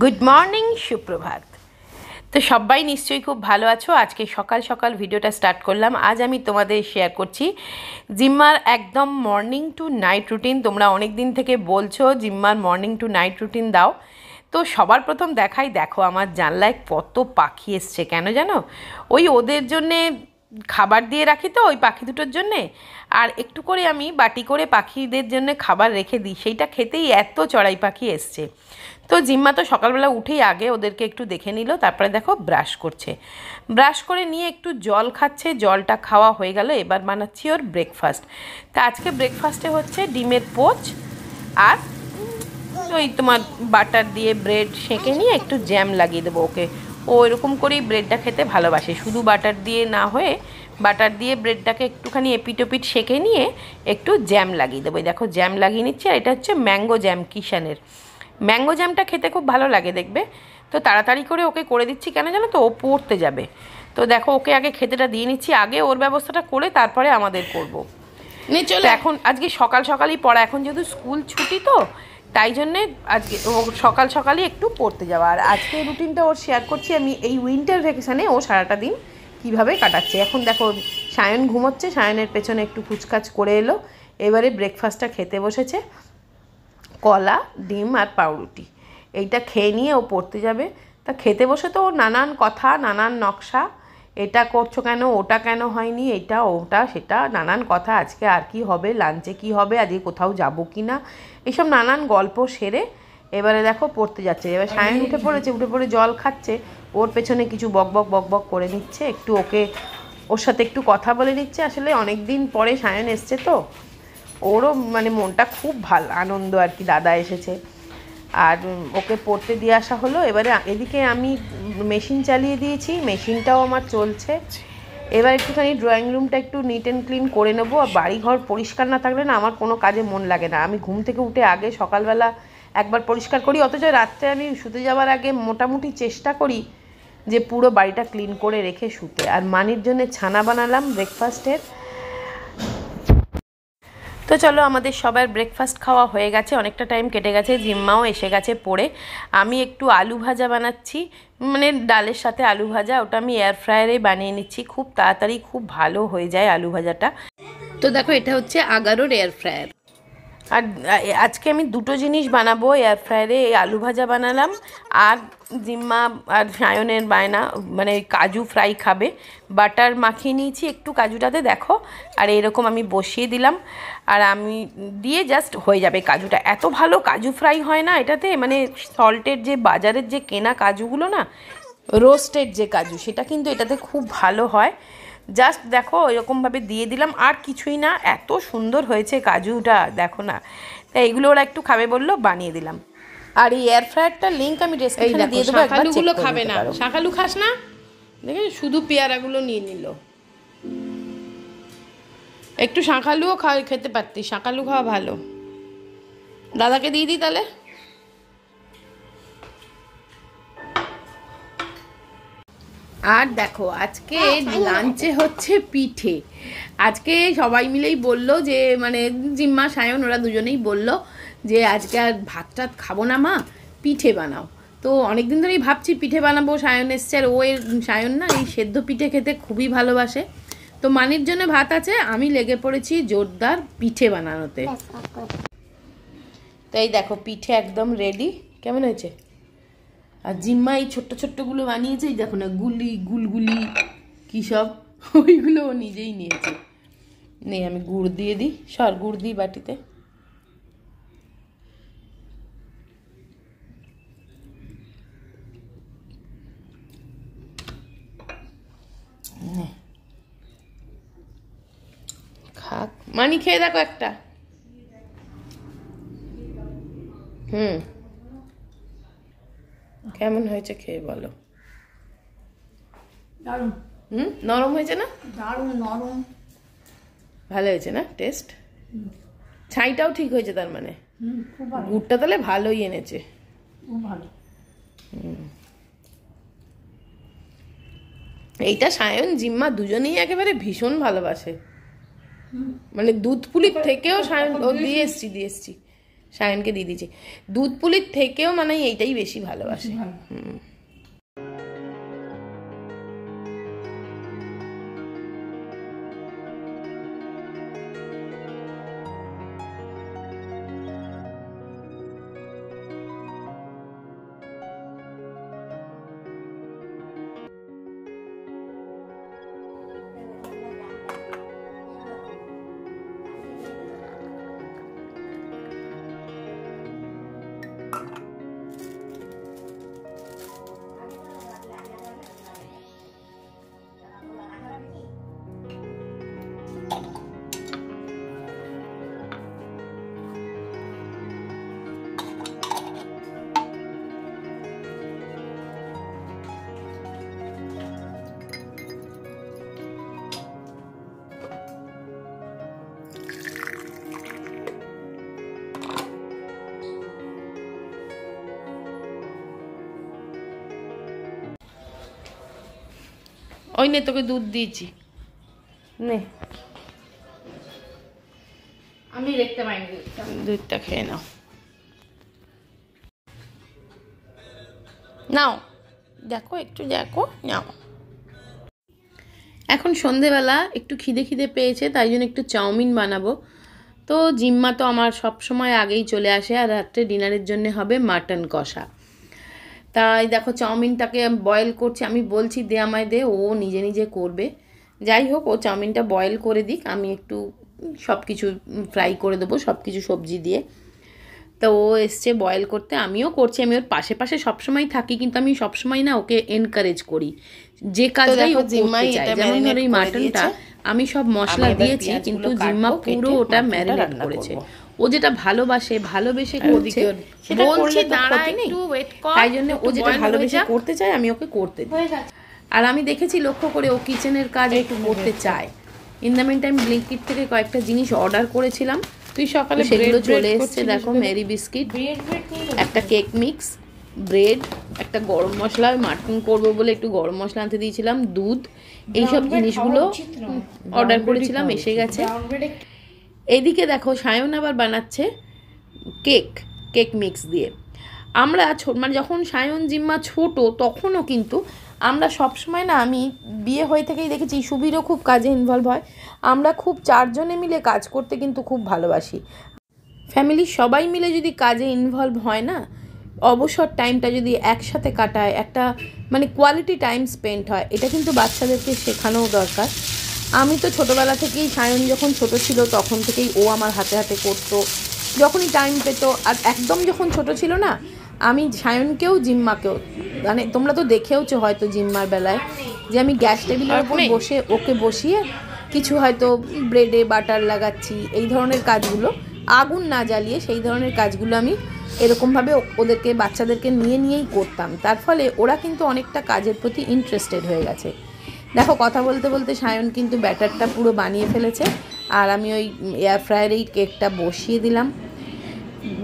Good morning, সুপ্রভাত। তো সবাই নিশ্চয়ই খুব ভালো আছো। আজকে সকাল সকাল ভিডিওটা স্টার্ট করলাম। আজ আমি তোমাদের শেয়ার করছি জিম্মার একদম মর্নিং টু নাইট রুটিন। তোমরা অনেক দিন থেকে বলছো জিম্মার মর্নিং টু নাইট রুটিন দাও। তো সবার প্রথম দেখাই, দেখো আমার জানলায় কত পাখি এসছে। কেন জানো? ওই ওদের জন্যে খাবার দিয়ে রাখি তো ওই পাখি দুটোর জন্যে, আর একটু করে আমি বাটি করে পাখিদের জন্য খাবার রেখে দিই, সেইটা খেতেই এত চড়াই পাখি এসছে। তো জিম্মা তো সকালবেলা উঠেই আগে ওদেরকে একটু দেখে নিল, তারপরে দেখো ব্রাশ করছে। ব্রাশ করে নিয়ে একটু জল খাচ্ছে, জলটা খাওয়া হয়ে গেল। এবার বানাচ্ছি ওর ব্রেকফাস্ট। তা আজকে ব্রেকফাস্টে হচ্ছে ডিমের পোচ আর ওই তোমার বাটার দিয়ে ব্রেড সেঁকে নিয়ে একটু জ্যাম লাগিয়ে দেবো ওকে। ও এরকম করেই ব্রেডটা খেতে ভালোবাসে, শুধু বাটার দিয়ে না হয়ে বাটার দিয়ে ব্রেডটাকে একটুখানি এপিট ওপিট সেঁকে নিয়ে একটু জ্যাম লাগিয়ে দেবো। দেখো জ্যাম লাগিয়ে নিচ্ছি, আর এটা হচ্ছে ম্যাঙ্গো জ্যাম, কিষানের ম্যাঙ্গো জ্যামটা খেতে খুব ভালো লাগে দেখবে। তো তাড়াতাড়ি করে ওকে করে দিচ্ছি, কেন জানো তো ও পড়তে যাবে। তো দেখো ওকে আগে খেতেটা দিয়ে নিচ্ছি, আগে ওর ব্যবস্থাটা করে তারপরে আমাদের করবো। চলো এখন আজকে সকাল সকালই পড়া, এখন যেহেতু স্কুল ছুটি তো তাই জন্যে আজকে ও সকাল সকালই একটু পড়তে যাওয়া। আর আজকে রুটিনটা ওর শেয়ার করছি আমি এই উইন্টার ভ্যাকেশানে ও সারাটা দিন কীভাবে কাটাচ্ছে। এখন দেখো সায়ন ঘুমোচ্ছে, সায়নের পেছনে একটু কুচকাচ করে এলো, এবারে ব্রেকফাস্টটা খেতে বসেছে। কলা, ডিম আর পাউরুটি, এইটা খেয়ে নিয়ে ও পড়তে যাবে। তা খেতে বসে তো ও নানান কথা, নানান নকশা, এটা করছো কেন, ওটা কেন হয়নি, এটা ওটা সেটা নানান কথা। আজকে আর কি হবে, লাঞ্চে কি হবে, আজকে কোথাও যাবো কি না, এইসব নানান গল্প সেরে এবারে দেখো পড়তে যাচ্ছে। এবার সায়ন উঠে পড়েছে, উঠে পড়ে জল খাচ্ছে, ওর পেছনে কিছু বক বক বক বক করে নিচ্ছে, একটু ওকে ওর সাথে একটু কথা বলে নিচ্ছে। আসলে অনেক দিন পরে সায়ন এসছে তো ওরও মানে মনটা খুব ভালো, আনন্দ আর কি, দাদা এসেছে। আর ওকে পড়তে দিয়ে আসা হলো। এবারে এদিকে আমি মেশিন চালিয়ে দিয়েছি, মেশিনটাও আমার চলছে। এবার একটুখানি ড্রয়িং রুমটা একটু নিট অ্যান্ড ক্লিন করে নেবো। আর বাড়িঘর পরিষ্কার না থাকলে না আমার কোনো কাজে মন লাগে না। আমি ঘুম থেকে উঠে আগে সকালবেলা একবার পরিষ্কার করি, অথচ রাত্রে আমি শুতে যাওয়ার আগে মোটামুটি চেষ্টা করি যে পুরো বাড়িটা ক্লিন করে রেখে শুতে। আর মানির জন্য ছানা বানালাম ব্রেকফাস্টের। তো চলো আমাদের সবার ব্রেকফাস্ট খাওয়া হয়ে গেছে, অনেকটা টাইম কেটে গেছে, জিম্মাও এসে গেছে পড়ে। আমি একটু আলু ভাজা বানাচ্ছি, মানে ডালের সাথে আলু ভাজা, ওটা আমি এয়ার ফ্রায়ারে বানিয়ে নিচ্ছি, খুব তাড়াতাড়ি খুব ভালো হয়ে যায় আলু ভাজাটা। তো দেখো এটা হচ্ছে আগারোর এয়ার ফ্রায়ার। আর আজকে আমি দুটো জিনিস বানাবো এয়ার ফ্রায়ারে, এই আলু ভাজা বানালাম আর জিম্মা আর সায়নের বায়না মানে কাজু ফ্রাই খাবে। বাটার মাখিয়ে নিয়েছি একটু কাজুটাতে দেখো, আর এরকম আমি বসিয়ে দিলাম, আর আমি দিয়ে জাস্ট হয়ে যাবে। কাজুটা এত ভালো কাজু ফ্রাই হয় না এটাতে, মানে সল্টের যে বাজারের যে কেনা কাজুগুলো না, রোস্টেড যে কাজু, সেটা কিন্তু এটাতে খুব ভালো হয়। জাস্ট দেখো এরকমভাবে দিয়ে দিলাম, আর কিছুই না, এত সুন্দর হয়েছে কাজুটা দেখো না। তাই এগুলো ওরা একটু খাবে বললো, বানিয়ে দিলাম। আর এই এয়ার ফ্রায়ারটার লিঙ্ক আমি ডেসক্রিপশনে দিয়ে দেবো, একবার চেক করে খাবে না। শাকালু খাস না, দেখে শুধু পেয়ারাগুলো নিয়ে নিল। একটু শাকালুও খেতে পারতি, শাকালু খাওয়া ভালো। দাদাকে দিয়ে দিই তাহলে। আর দেখো আজকে লাঞ্চে হচ্ছে পিঠে। আজকে সবাই মিলেই বললো যে মানে জিম্মা সায়ন ওরা দুজনেই বললো যে আজকে আর ভাত টাত খাবো না মা, পিঠে বানাও। তো অনেকদিন ধরেই ভাবছি পিঠে বানাবো, সায়ন এসছে। আর সায়ন না এই সেদ্ধ পিঠে খেতে খুবই ভালোবাসে। তো মানির জন্য ভাত আছে, আমি লেগে পড়েছি জোরদার পিঠে বানানোতে। তো এই দেখো পিঠে একদম রেডি। কেমন হয়েছে? আর জিম্মা এই ছোট্ট ছোট্টগুলো বানিয়েছে, এই দেখো না গুলগুলি কী সব, ওইগুলো ও নিজেই নিয়েছে। নেই আমি গুড় দিয়ে দিই, গুড় দিই বাটিতে। খাক, মানি খেয়ে দেখো একটা। কেমন হয়েছে খেয়ে বলো। দারুণ। নরম হয়েছে না? দারুণ নরম, ভালো হয়েছে না টেস্ট? ছাইটাও ঠিক হয়েছে তার মানে? গুড়টা তাহলে ভালোই এনেছে। এইটা সায়ন জিম্মা দুজনেই একেবারে ভীষণ ভালোবাসে, মানে দুধ পুলির থেকেও সায়ন দিয়ে এসছি সায়নকে দিয়ে দিয়েছি। দুধ পুলির থেকেও মানে এইটাই বেশি ভালোবাসে। ওই নে তোকে দুধ দিয়েছি, নে। আমি দেখতে পাইনি দুধটা খেয়ে নাও। নাও দেখো, একটু দেখো, নাও। এখন সন্ধেবেলা একটু খিদে খিদে পেয়েছে, তাই জন্য একটু চাউমিন বানাবো। তো জিম্মা তো আমার সব সময় আগেই চলে আসে, আর রাত্রে ডিনারের জন্য হবে মাটন কষা। তাই দেখো চাউমিনটাকে বয়েল করছি, আমি বলছি দে আমায় দে, ও নিজে নিজে করবে। যাই হোক, ও চাউমিনটা বয়েল করে দিক, আমি একটু সব কিছু ফ্রাই করে দেবো, সব কিছু সবজি দিয়ে। তো ও এসছে বয়েল করতে, আমিও করছি, আমি ওর পাশে পাশে সবসময় থাকি, কিন্তু আমি সবসময় না ওকে এনকারেজ করি যে কাজটাই ও করতে চায়। যেমন ধরো এই মাটনটা আমি সব মশলা দিয়েছি, কিন্তু জিম্মা পুরো ওটা ম্যারিনেট করেছে। ও যেটা ভালোবাসে, ভালোবেসে করছে, বলছি দাঁড়া একটু ওয়েট কর, তাই জন্য ও যেটা ভালোবেসে করতে চায় আমি ওকে করতে দিই। আর আমি দেখেছি লক্ষ্য করে ও কিচেনের কাজ একটু করতে চায়। In the meantime Blinkit থেকে কয়েকটা জিনিস অর্ডার করেছিলাম, তুই সকালে সেগুলো চলে এসছে। দেখো মেরি বিস্কিট, একটা কেক মিক্স, ব্রেড, একটা গরম মশলা, মাটন করবো বলে একটু গরম মশলা আনতে দিয়েছিলাম, দুধ, এইসব জিনিসগুলো অর্ডার করেছিলাম, এসে গেছে। এইদিকে দেখো সায়ন আবার বানাচ্ছে কেক মিক্স দিয়ে। আমরা মানে যখন সায়ন জিম্মা ছোট তখনও কিন্তু আমরা সবসময় না, আমি বিয়ে হয়ে থেকেই দেখেছি সুবীরও খুব কাজে ইনভলভ হয়, আমরা খুব চারজনে মিলে কাজ করতে কিন্তু খুব ভালোবাসি। ফ্যামিলির সবাই মিলে যদি কাজে ইনভলভ হয় না, অবসর টাইমটা যদি একসাথে কাটায়, একটা মানে কোয়ালিটি টাইম স্পেন্ড হয়, এটা কিন্তু বাচ্চাদেরকে শেখানোও দরকার। আমি তো ছোটোবেলা থেকেই, সায়ন যখন ছোট ছিল তখন থেকেই ও আমার হাতে হাতে করতো, যখনই টাইম পেত। আর একদম যখন ছোট ছিল না, আমি সায়নকেও জিম্মাকেও, মানে তোমরা তো দেখেওছো হয়তো জিম্মার বেলায়, যে আমি গ্যাস টেবিলের উপর বসে ওকে বসিয়ে কিছু হয়তো ব্রেডে বাটার লাগাচ্ছি, এই ধরনের কাজগুলো, আগুন না জ্বালিয়ে সেই ধরনের কাজগুলো আমি এরকমভাবে ওদেরকে, বাচ্চাদেরকে নিয়েই করতাম। তার ফলে ওরা কিন্তু অনেকটা কাজের প্রতি ইন্টারেস্টেড হয়ে গেছে। দেখো কথা বলতে বলতে সায়ন কিন্তু ব্যাটারটা পুরো বানিয়ে ফেলেছে, আর আমি ওই এয়ার ফ্রায়ারে এই কেকটা বসিয়ে দিলাম।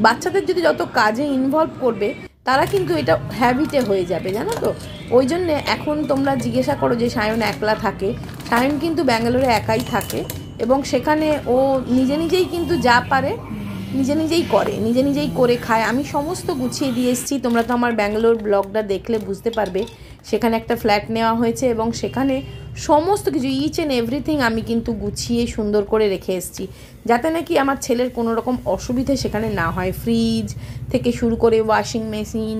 বাচ্চাদের যদি যত কাজে ইনভলভ করবে, তারা কিন্তু এটা হ্যাবিটে হয়ে যাবে, জানো তো। ওই জন্যে এখন তোমরা জিজ্ঞাসা করো যে সায়ন একলা থাকে, সায়ন কিন্তু ব্যাঙ্গালোরে একাই থাকে, এবং সেখানে ও নিজে নিজেই কিন্তু যা পারে নিজে নিজেই করে, নিজে নিজেই করে খায়। আমি সমস্ত গুছিয়ে দিয়ে এসেছি, তোমরা তো আমার ব্যাঙ্গালোর ব্লগটা দেখলে বুঝতে পারবে। সেখানে একটা ফ্ল্যাট নেওয়া হয়েছে, এবং সেখানে সমস্ত কিছু ইচ অ্যান্ড এভরিথিং আমি কিন্তু গুছিয়ে সুন্দর করে রেখে এসেছি, যাতে নাকি আমার ছেলের কোনো রকম অসুবিধে সেখানে না হয়। ফ্রিজ থেকে শুরু করে ওয়াশিং মেশিন,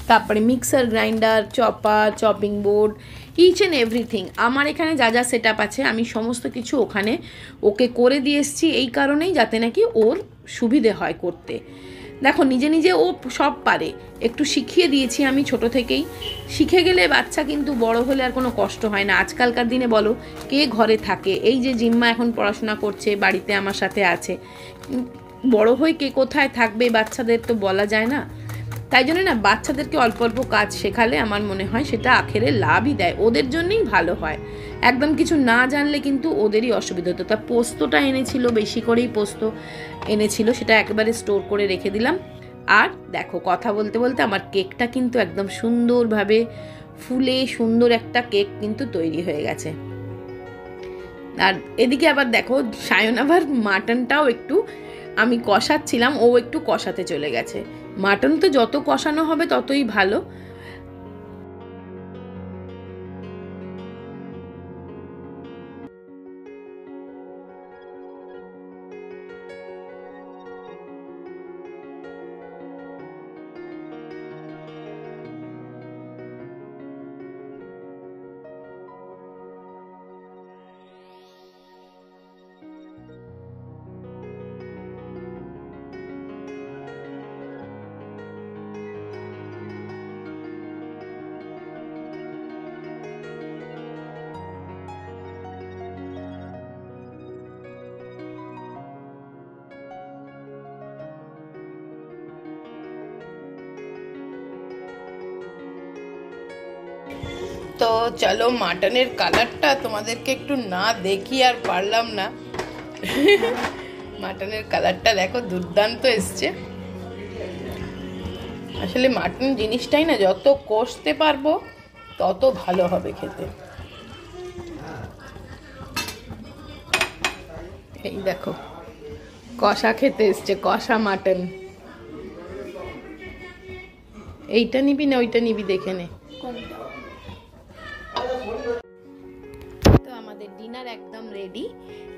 তারপরে mixer grinder, chopper, chopping board, each and everything আমার এখানে যা যা সেট আপ আছে আমি সমস্ত কিছু ওখানে ওকে করে দিয়ে এসেছি, এই কারণেই যাতে নাকি ওর সুবিধে হয় করতে। দেখো নিজে নিজে ও সব পারে, একটু শিখিয়ে দিয়েছি আমি ছোট থেকেই। শিখে গেলে বাচ্চা কিন্তু বড় হলে আর কোনো কষ্ট হয় না। আজকালকার দিনে বলো কে ঘরে থাকে, এই যে জিম্মা এখন পড়াশোনা করছে, বাড়িতে আমার সাথে আছে, বড় হয়ে কে কোথায় থাকবে বাচ্চাদের তো বলা যায় না। তাই জন্য না বাচ্চাদেরকে অল্প অল্প কাজ শেখালে আমার মনে হয় সেটা আখেরে লাভই দেয়, ওদের জন্যই ভালো হয়। একদম কিছু না জানলে কিন্তু ওদেরই অসুবিধা হতো। তা পোস্তটা এনেছিল, বেশি করেই পোস্ত এনেছিল, সেটা একেবারে স্টোর করে রেখে দিলাম। আর দেখো কথা বলতে বলতে আমার কেকটা কিন্তু একদম সুন্দরভাবে ফুলে সুন্দর একটা কেক কিন্তু তৈরি হয়ে গেছে। আর এদিকে আবার দেখো সায়ন আবার মাটনটাও একটু আমি কষাচ্ছিলাম, ও একটু কষাতে চলে গেছে। মাটন তো যত কষানো হবে ততই ভালো। তো চলো, মাটনের কালারটা তোমাদেরকে একটু না দেখি আর পারলাম না। মাটনের কালারটা দেখো, দুর্দান্ত এসছে। আসলে মাটন জিনিসটাই না, যত কষতে পারবো তত ভালো হবে খেতে। এই দেখো, কষা খেতে এসছে, কষা মাটন। এইটা নিবি না ওইটা নিবি দেখে নে। তো আমাদের ডিনার একদম রেডি।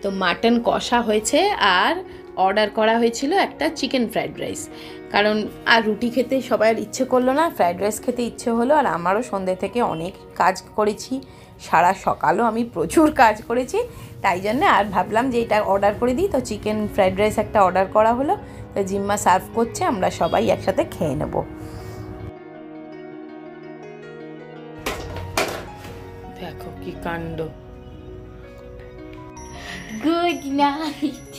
তো মাটন কষা হয়েছে আর অর্ডার করা হয়েছিল একটা চিকেন ফ্রাইড রাইস, কারণ আর রুটি খেতে সবার ইচ্ছে করলো না, ফ্রাইড রাইস খেতে ইচ্ছে হলো। আর আমারও সন্ধ্যে থেকে অনেক কাজ করেছি, সারা সকালও আমি প্রচুর কাজ করেছি, তাই জন্য আর ভাবলাম যে এটা অর্ডার করে দিই। তো চিকেন ফ্রাইড রাইস একটা অর্ডার করা হলো। তো জিম্মা সার্ভ করছে, আমরা সবাই একসাথে খেয়ে নেব। দেখো কি কাণ্ড। Good night.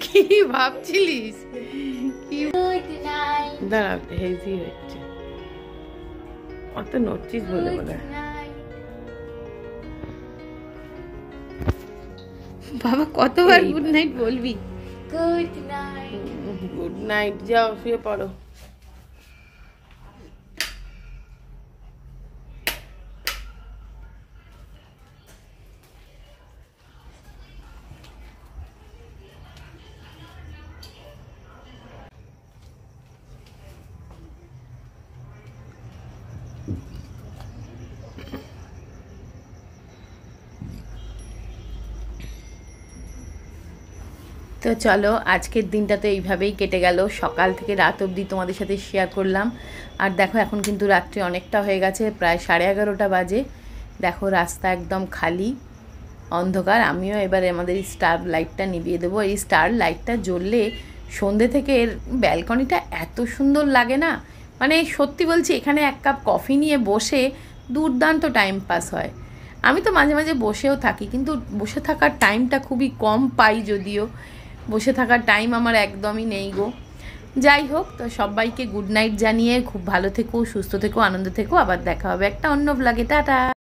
কি ভাবছিলিস? Good night. দাঁড়া, হেজি হচ্ছে, অত নড়ছিস বলে বলে। বাবা কতবার গুড নাইট বলবি? Good night. গুড নাইট, যাও শুয়ে পড়ো। তো চলো, আজকের দিনটা তো এইভাবেই কেটে গেল, সকাল থেকে রাত অবধি তোমাদের সাথে শেয়ার করলাম। আর দেখো এখন কিন্তু রাত্রি অনেকটা হয়ে গেছে, প্রায় 11:30 বাজে। দেখো রাস্তা একদম খালি, অন্ধকার। আমিও এবারে আমাদের এই স্টার লাইটটা নিভিয়ে দেবো। এই স্টার লাইটটা জ্বললে সন্ধ্যে থেকে এর ব্যালকনিটা এত সুন্দর লাগে না, মানে সত্যি বলছি, এখানে এক কাপ কফি নিয়ে বসে দুর্দান্ত টাইম পাস হয়। আমি তো মাঝে মাঝে বসেও থাকি, কিন্তু বসে থাকার টাইমটা খুবই কম পাই, যদিও বসে থাকার টাইম আমার একদমই নেই গো। যাই হোক, তো সবাইকে গুড নাইট জানিয়ে খুব ভালো থেকো, সুস্থ থেকো, আনন্দ থেকো। আবার দেখা হবে একটা অন্য ব্লগে। টাটা।